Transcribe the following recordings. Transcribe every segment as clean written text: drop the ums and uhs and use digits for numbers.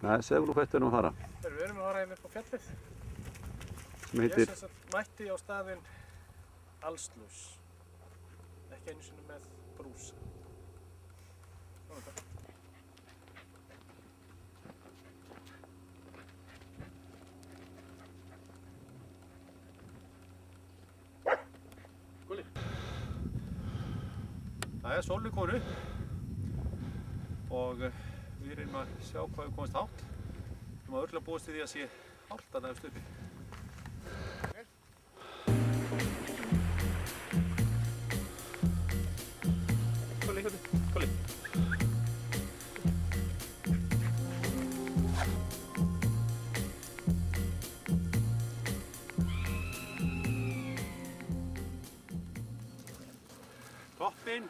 Nei, segðu nú hvert við erum að fara. Við erum að fara hérna upp á fjallið. Sem heitir... Ég mætti á staðinn allslaus. Ekki einu sinni með brúsa. Svona þetta. Gulli. Það er sólin komin upp og við reynum að sjá hvað við komast hátt. Við erum að örugglega búast við því að sé hált þarna efst uppi. Gulli, Gulli. Toppinn.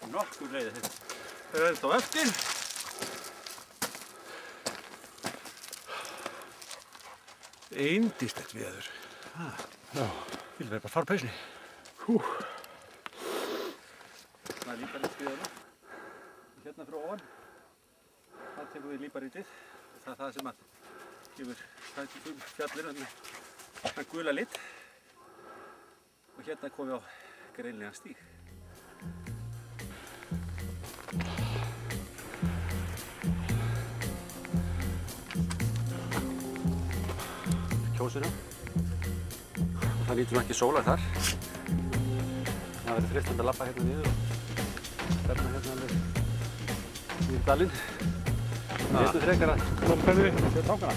Nokkur leiðir þetta. Það er þetta á eftir. Yndislegt veður. Já. Vil verða bara fara á peysunni. Það er líparít við hérna. Hérna frá ofan. Það tekur við líparítið. Það er það sem að gefur fjallinu þannig gula lit. Og hérna komum við á greinlegan stíg. Kjósina. Og það lítur ekki sólar þar. Það verður freistandi að labba hérna niður og stefna hérna alveg í dalinn. Við getum frekar að koma við sjá tákana.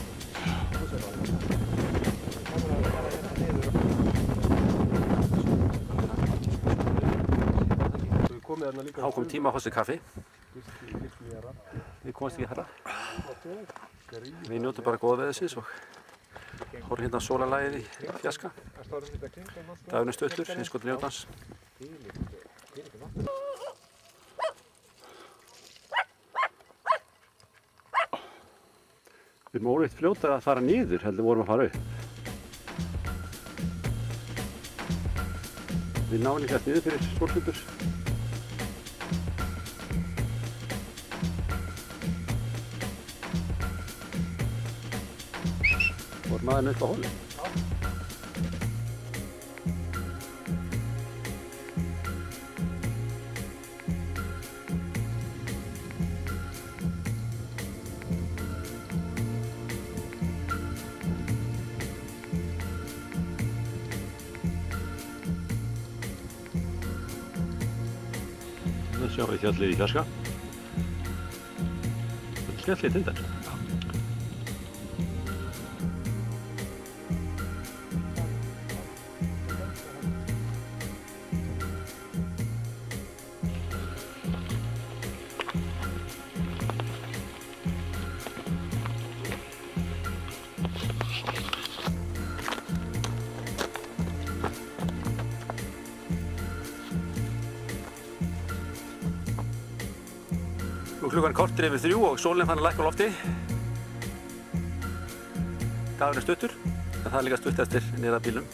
Þá kom tíma að fá sér kaffi. Við komast ekki herra. Við njótum bara góða veðursins og horfum hérna á sólarlagið í fjarska. Dagurinn er stuttur, innskotin ljótans. Við erum óreitt fljótar að fara niður heldur vorum að fara upp. Við náum líka niður fyrir sólhlutur. Vorum aðeins upp á holum. Það sjáum við fjallið í fjarska. Þetta er skemmtilegt tindar. Klukkan kortir yfir 3 og sólinn fann að lækka á lofti. Dagurinn er stuttur, en það er líka stutt eftir niður að bílum.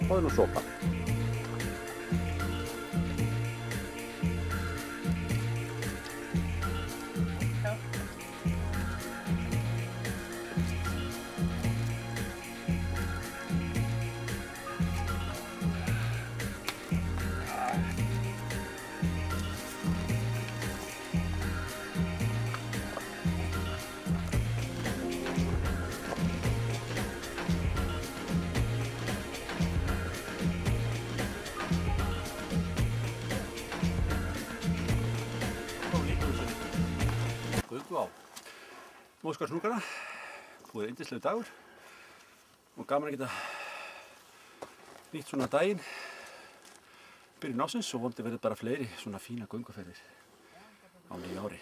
Og það er nú sopa. Vá. Móskarðshnúkana. Búið yndislegu dagur. Og gaman að geta nýtt svona daginn. Byrjun ársins og vonandi verður bara fleiri svona fína gönguferðir á nýju ári.